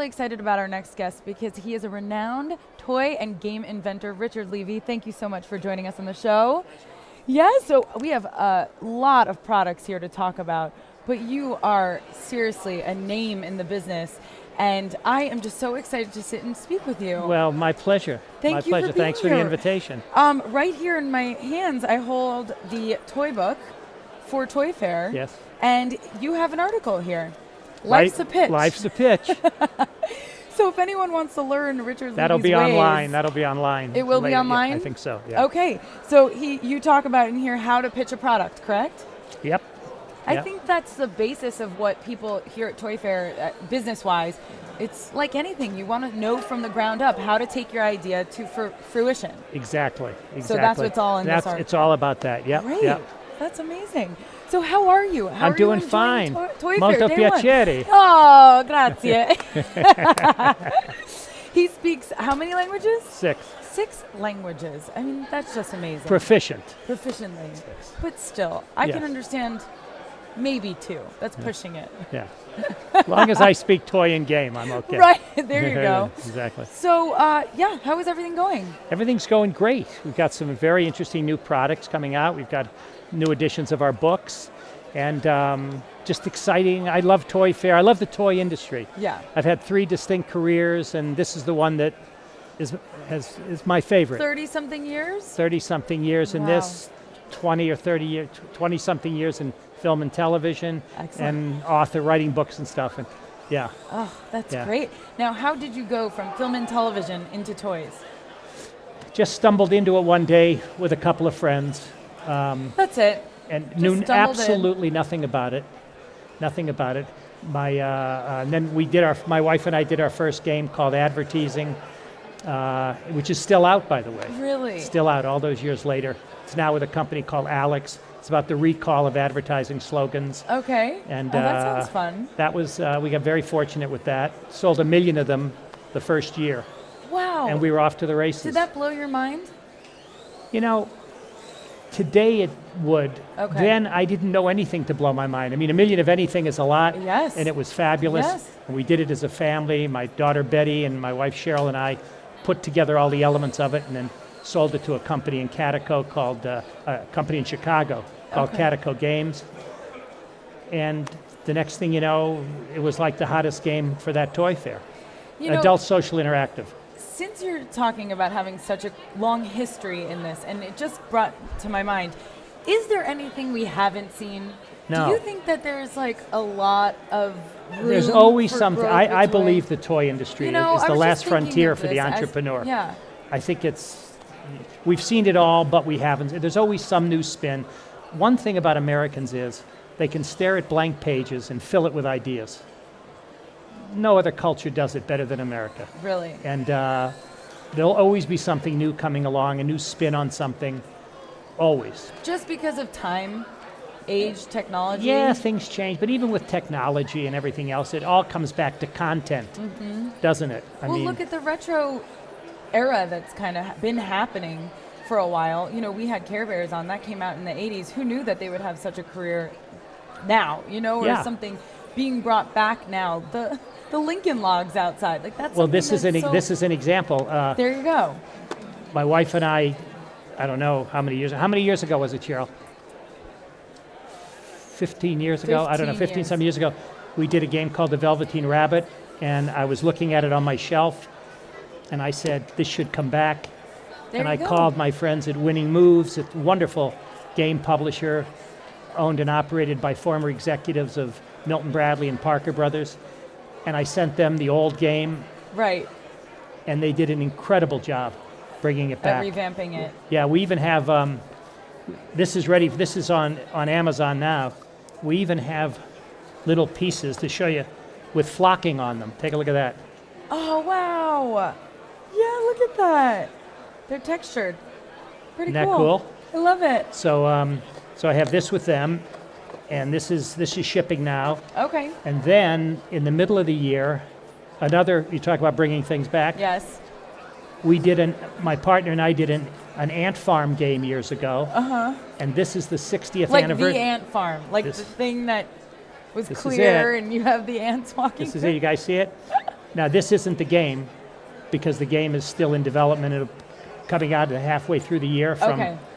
excited about our next guest because he is a renowned toy and game inventor, Richard Levy. Thank you so much for joining us on the show. Yeah, so we have a lot of products here to talk about, but you are seriously a name in the business, and I am just so excited to sit and speak with you. Well, my pleasure. Thank you my pleasure. for being Thanks for here. the invitation. Right here in my hands, I hold the toy book for Toy Fair. Yes. And you have an article here. Life's a pitch. Life's a pitch. So if anyone wants to learn Richard That'll Levy's be ways, online. That'll be online. It will be later. online? Yeah, I think so. Yeah. Okay, so you talk about in here how to pitch a product, correct? Yep. I Yep. think that's the basis of what people here at Toy Fair, business-wise, it's like anything. You want to know from the ground up how to take your idea to fruition. Exactly. So that's what's all in this article. It's all about that. Yep. Great. Yep. That's amazing. So how are you? How I'm are doing you fine. Toy Molto Fair, day one? piacere. Oh, grazie. He speaks how many languages? 6. 6 languages. I mean, that's just amazing. Proficient. Proficiently. But still, I Yes. can understand maybe 2. That's pushing it. Yeah. As long as I speak toy and game, I'm okay. Right, there you go. Exactly. So, yeah, how is everything going? Everything's going great. We've got some very interesting new products coming out. We've got new editions of our books, and just exciting. I love Toy Fair. I love the toy industry. Yeah. I've had 3 distinct careers, and this is the one that is my favorite. 30-something years? 30-something years in Wow. this, 20 or 30 years, 20-something years in film and television, Excellent. and author writing books and stuff. And yeah, Oh, that's Yeah. great. Now, how did you go from film and television into toys? just stumbled into it one day with a couple of friends. That's it. And Just knew stumbled in. absolutely nothing about it. Nothing about it. And then my wife and I did our first game called Advertising, which is still out, by the way. Really? Still out all those years later. It's now with a company called Alex. It's about the recall of advertising slogans. Okay. And that sounds fun. That was we got very fortunate with that. Sold 1 million of them the first year, Wow. and we were off to the races. Did that blow your mind? You know, today it would. Okay. Then I didn't know anything to blow my mind. I mean, 1 million of anything is a lot. Yes. And it was fabulous. Yes. And we did it as a family. My daughter Betty and my wife Cheryl and I put together all the elements of it and then sold it to a company in Catico called, a company in Chicago called Okay. Catico Games. And the next thing you know, it was like the hottest game for that toy fair. You know, Adult social interactive. since you're talking about having such a long history in this, and it just brought to my mind, is there anything we haven't seen? No. Do you think that there's like a lot of room There's always for something. growth I with toy? believe the toy industry You know, is I the was last just thinking frontier of for the this as- entrepreneur. yeah. I think we've seen it all, but we haven't. There's always some new spin. One thing about Americans is they can stare at blank pages and fill it with ideas. No other culture does it better than America. Really? And there'll always be something new coming along, a new spin on something, always. Just because of time, age, technology? Yeah, things change, but even with technology and everything else, it all comes back to content, doesn't it? I Well, mean, look at the retro era that's kind of been happening for a while. You know, we had Care Bears on. That came out in the 80s. Who knew that they would have such a career now, you know, or Yeah. something being brought back now? The Lincoln Logs outside. Like, that's well, something this is that's an example. There you go. My wife and I don't know how many years ago was it, Cheryl? 15 years ago? I don't know, 15 15 years. some years ago. We did a game called The Velveteen Rabbit, and I was looking at it on my shelf, and I said, this should come back. There And you I go. called my friends at Winning Moves, a wonderful game publisher, owned and operated by former executives of Milton Bradley and Parker Brothers. And I sent them the old game, Right. and they did an incredible job bringing it back. Revamping it. Yeah, we even have, this is ready, this is on Amazon now. We even have little pieces to show you with flocking on them. Take a look at that. Oh, wow. Yeah, look at that. They're textured. Pretty Isn't that cool? I love it. So, so I have this with them, and this is shipping now. Okay. And then in the middle of the year, you talk about bringing things back. Yes. We did my partner and I did an ant farm game years ago. And this is the 60th Like anniversary. the ant farm. Like This- the thing that was this is clear it. and you have the ants walking This is through. it. You guys see it? Now, this isn't the game, because the game is still in development. It'll coming out halfway through the year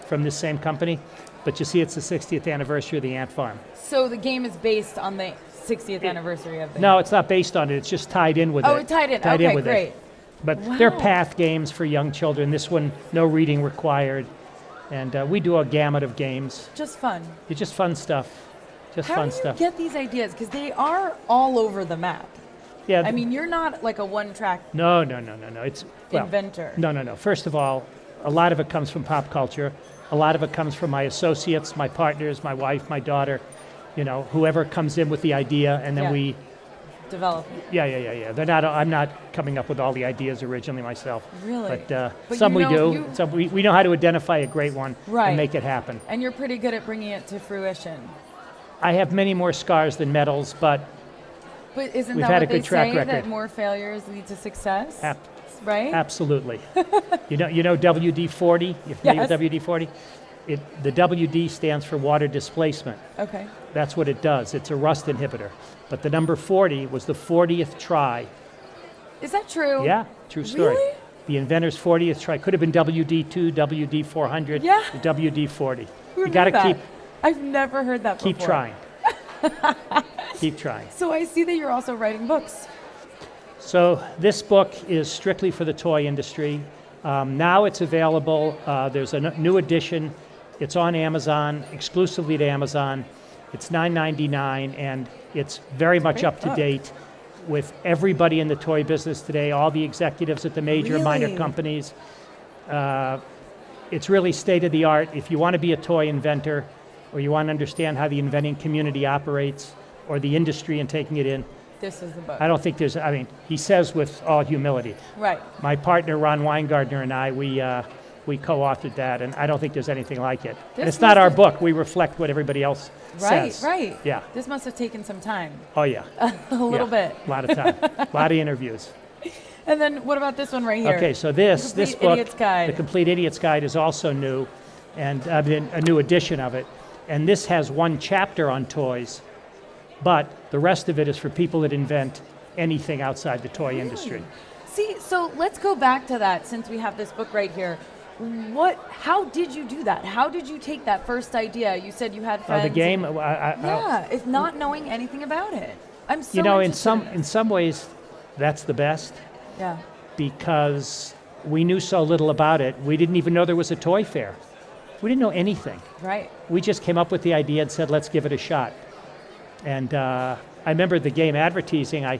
from this same company. But you see, it's the 60th anniversary of the Ant Farm. So the game is based on the 60th anniversary of the No, it's not based on it. It's just tied in with it. Oh, it tied in. Tied okay, in with great. it. But Wow. they're path games for young children. This one, no reading required. And we do a gamut of games. Just fun. It's just fun stuff. Just How fun do you stuff. get these ideas? Because they are all over the map. Yeah. I mean, you're not like a one-track No. It's inventor. No. First of all, a lot of it comes from pop culture. A lot of it comes from my associates, my partners, my wife, my daughter. You know, whoever comes in with the idea, and then Yeah. we. Develop. Yeah. They're not. I'm not coming up with all the ideas originally myself. Really? But But some you we know- do. you- Some we know how to identify a great one Right. and make it happen. And you're pretty good at bringing it to fruition. I have many more scars than medals, but But isn't We've that had what a good they track say, record. that more failures lead to success? Ap- right? absolutely. you know WD-40? You're familiar Yes. with WD-40? The WD stands for water displacement. Okay. That's what it does. It's a rust inhibitor. But the number 40 was the 40th try. Is that true? Yeah, true story. Really? The inventor's 40th try. Could have been WD2, WD400, Yeah. WD-40. Who You knew got to that? I've never heard that keep before. trying. Keep trying. So I see that you're also writing books. So this book is strictly for the toy industry. Now it's available. There's a new edition. It's on Amazon, exclusively to Amazon. It's $9.99, and it's very much Great up to book. date with everybody in the toy business today, all the executives at the major and minor Really? companies. It's really state of the art. If you want to be a toy inventor, or you want to understand how the inventing community operates, or the industry and taking it in, This is the book. I don't think there's, I mean, he says with all humility. Right. My partner, Ron Weingartner, and I, we co-authored that, and I don't think there's anything like it. And This it's not must our have- book. We reflect what everybody else Right, says. right. Yeah. This must have taken some time. Oh, yeah. A little bit. A lot of time. A lot of interviews. And then what about this one right here? Okay, so this Complete book, Idiot's Guide. The Complete Idiot's Guide, is also new, and a new edition of it. And this has one chapter on toys, but the rest of it is for people that invent anything outside the toy industry. See, so let's go back to that since we have this book right here. How did you do that? How did you take that first idea? You said you had friends. The game, Yeah, if not knowing anything about it. I'm so you know, in interested this. some ways, that's the best, Yeah. because we knew so little about it. We didn't even know there was a toy fair. We didn't know anything. Right. We just came up with the idea and said, let's give it a shot. And I remember the game advertising, I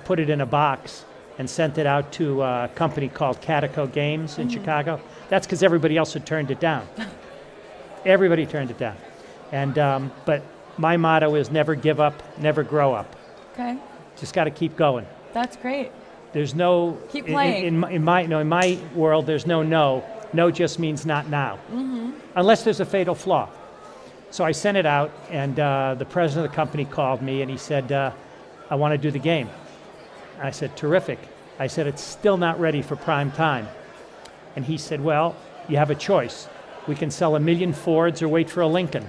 put it in a box and sent it out to a company called Catico Games in Chicago. That's because everybody else had turned it down. Everybody turned it down. And but my motto is never give up, never grow up. Okay. Just got to keep going. That's great. There's no Keep playing. in my world. There's no. No just means not now, unless there's a fatal flaw. So I sent it out, and the president of the company called me, and he said, "I want to do the game." I said, "Terrific." I said, "It's still not ready for prime time," and he said, "Well, you have a choice. We can sell 1 million Fords or wait for a Lincoln."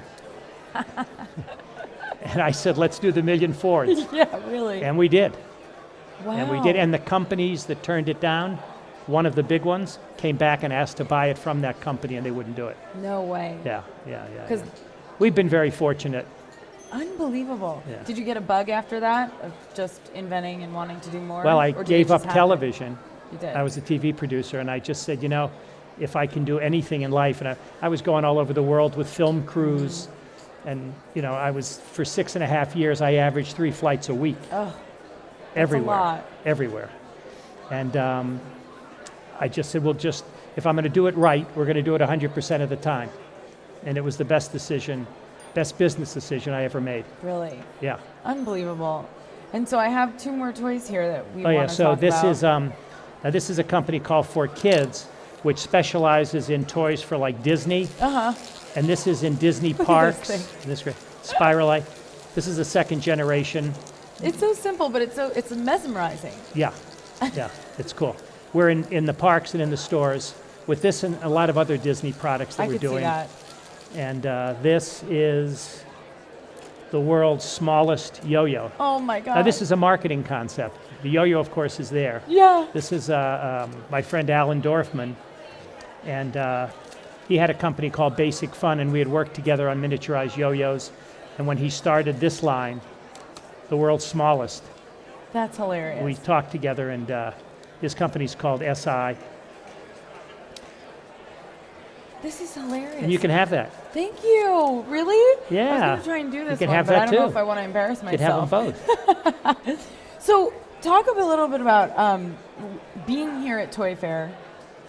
And I said, "Let's do the 1 million Fords," Yeah, really. and we did. Wow. And we did, and the companies that turned it down, one of the big ones, came back and asked to buy it from that company, and they wouldn't do it. No way. Yeah. 'Cause- We've been very fortunate. Unbelievable. Yeah. Did you get a bug after that of just inventing and wanting to do more? Well, I Or did it gave up just happen? television. You did. I was a TV producer, and I just said, you know, if I can do anything in life, and I was going all over the world with film crews, and, you know, I was, for 6.5 years, I averaged 3 flights a week. Oh, everywhere. lot. Everywhere. And I just said, well, just, if I'm going to do it right, we're going to do it 100% of the time. And it was the best decision, best business decision I ever made. really? Yeah. Unbelievable. And so I have 2 more toys here that we Oh want yeah. to So talk this about. is now this is a company called For Kids, which specializes in toys for like Disney. Uh-huh. And this is in Disney at this parks. thing. This Spiralite. This is a second generation. It's so simple, but it's mesmerizing. Yeah. Yeah. It's cool. We're in the parks and in the stores with this and a lot of other Disney products that I we're could doing. see that. And this is the world's smallest yo-yo. Oh my God. Now this is a marketing concept. The yo-yo, of course, is there. Yeah. This is my friend Alan Dorfman, and he had a company called Basic Fun, and we had worked together on miniaturized yo-yos. And when he started this line, the world's smallest, That's hilarious. we talked together, and his company's called SI. This is hilarious. And you can have that. Thank you. Really? Yeah. I was going to try and do this can one, have but that I don't know too. if I want to embarrass You can have myself. them both. So talk a little bit about being here at Toy Fair.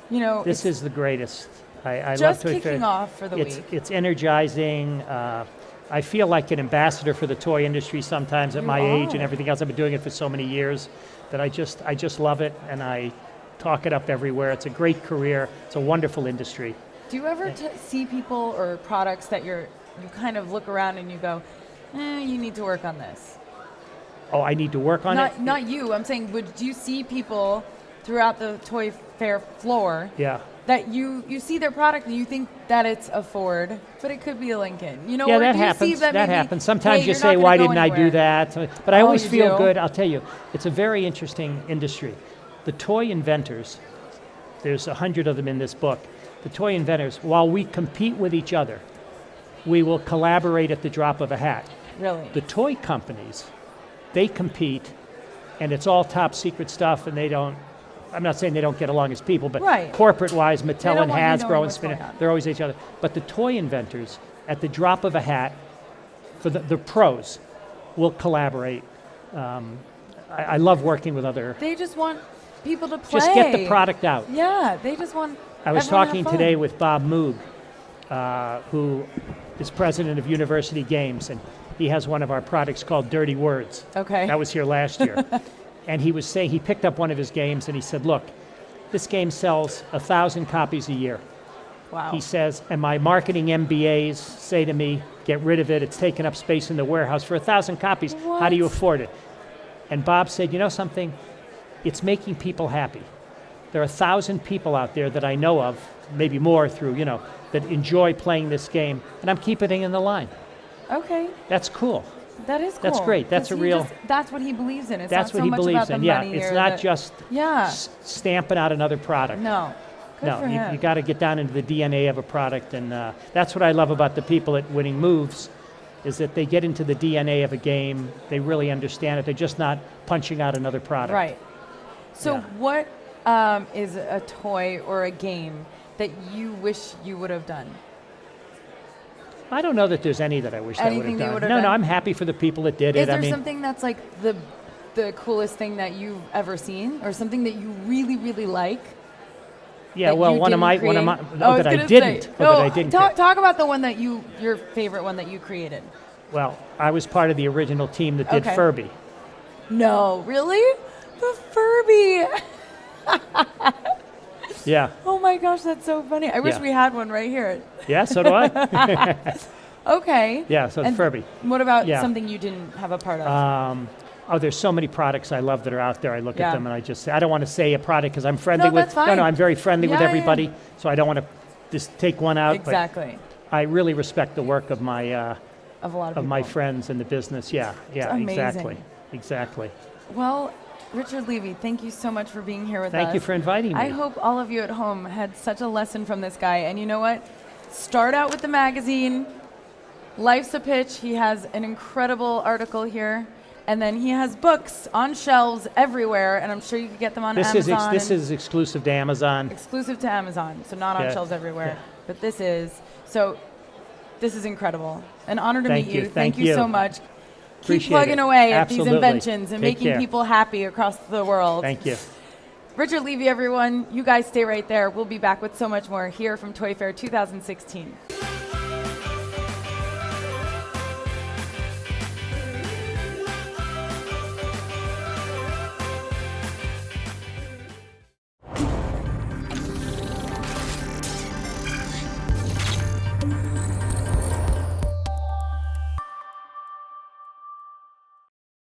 You know, This is the greatest. I love just Toy Fair. kicking off for the It's week. it's energizing. I feel like an ambassador for the toy industry sometimes at You my age and are. everything else. I've been doing it for so many years that I just love it, and I talk it up everywhere. It's a great career. It's a wonderful industry. Do you ever see people or products that you kind of look around and you go, you need to work on this? Oh, I need to work on it? Not you. I'm saying, do you see people throughout the Toy Fair floor Yeah. that you see their product and you think that it's a Ford, but it could be a Lincoln? You know, Yeah, or that do you see happens. that That maybe, happens. Sometimes hey, you you're say, not why gonna go didn't I do anywhere? that? But I Oh, always you feel do? good. I'll tell you, it's a very interesting industry. The toy inventors, there's 100 of them in this book. The toy inventors, while we compete with each other, we will collaborate at the drop of a hat. Really? The toy companies, they compete, and it's all top secret stuff, and they don't, I'm not saying they don't get along as people, but Right. corporate-wise, Mattel don't and want you knowing Hasbro and what's Spinner, going on. they're always each other. But the toy inventors, at the drop of a hat, for the pros, will collaborate. I love working with other. They just want people to play. Just get the product out. Yeah, they just want. I was everyone to have talking today fun. with Bob Moog, who is president of University Games, and he has one of our products called Dirty Words. Okay. That was here last year. And he was saying, he picked up one of his games and he said, look, this game sells 1,000 copies a year. Wow. He says, and my marketing MBAs say to me, get rid of it, it's taking up space in the warehouse for 1,000 copies. How do you What? afford it? And Bob said, you know something? It's making people happy. There are 1,000 people out there that I know of, maybe more through, that enjoy playing this game, and I'm keeping it in the line. Okay, That's cool. that is cool. That's great. That's 'Cause a real- that's what he believes in. It's That's not what so he much believes about the in. Yeah, money it's or not the- just Yeah. stamping out another product. No. Good No, for you him. got to get down into the DNA of a product, and that's what I love about the people at Winning Moves, is that they get into the DNA of a game. They really understand it. They're just not punching out another product. Right. So Yeah. what is a toy or a game that you wish you would have done? I don't know that there's any that I wish I would Anything have that you done. would have No, done? I'm happy for the people that did Is it. there I mean, something that's like the coolest thing that you've ever seen, or something that you really, really like? yeah. that Well, you one of didn't my, create? no, that I gonna didn't, say- or that I didn't. create. Talk about the one that your favorite one that you created. Well, I was part of the original team that did Okay. Furby. No, really? The Furby. Yeah, Oh my gosh, that's so funny. I wish Yeah. we had one right here. yeah. So do I. Okay. Yeah. So And Furby. What about Yeah. something you didn't have a part of? Oh, there's so many products I love that are out there. I look Yeah. at them and I just say, I don't want to say a product because I'm friendly No, with. that's fine. No, I'm very friendly with Yeah, yeah, everybody, so I don't want to just take one out. Exactly. But I really respect the work of my Of a lot of of people. my friends in the business. Yeah, yeah, amazing. exactly. Well, Richard Levy, thank you so much for being here with us. Thank you for inviting me. I hope all of you at home had such a lesson from this guy. And you know what? Start out with the magazine. Life's a Pitch. He has an incredible article here. And then he has books on shelves everywhere. And I'm sure you can get them on this Amazon. this is exclusive to Amazon. exclusive to Amazon. So not on Yeah. shelves everywhere. Yeah. But this is. So this is incredible. An honor to Thank meet you. you. Thank you you. so much. Keep Appreciate plugging it. away at Absolutely. these inventions and Take making care. people happy across the world. Thank you. Richard Levy, everyone. You guys stay right there. We'll be back with so much more here from Toy Fair 2016.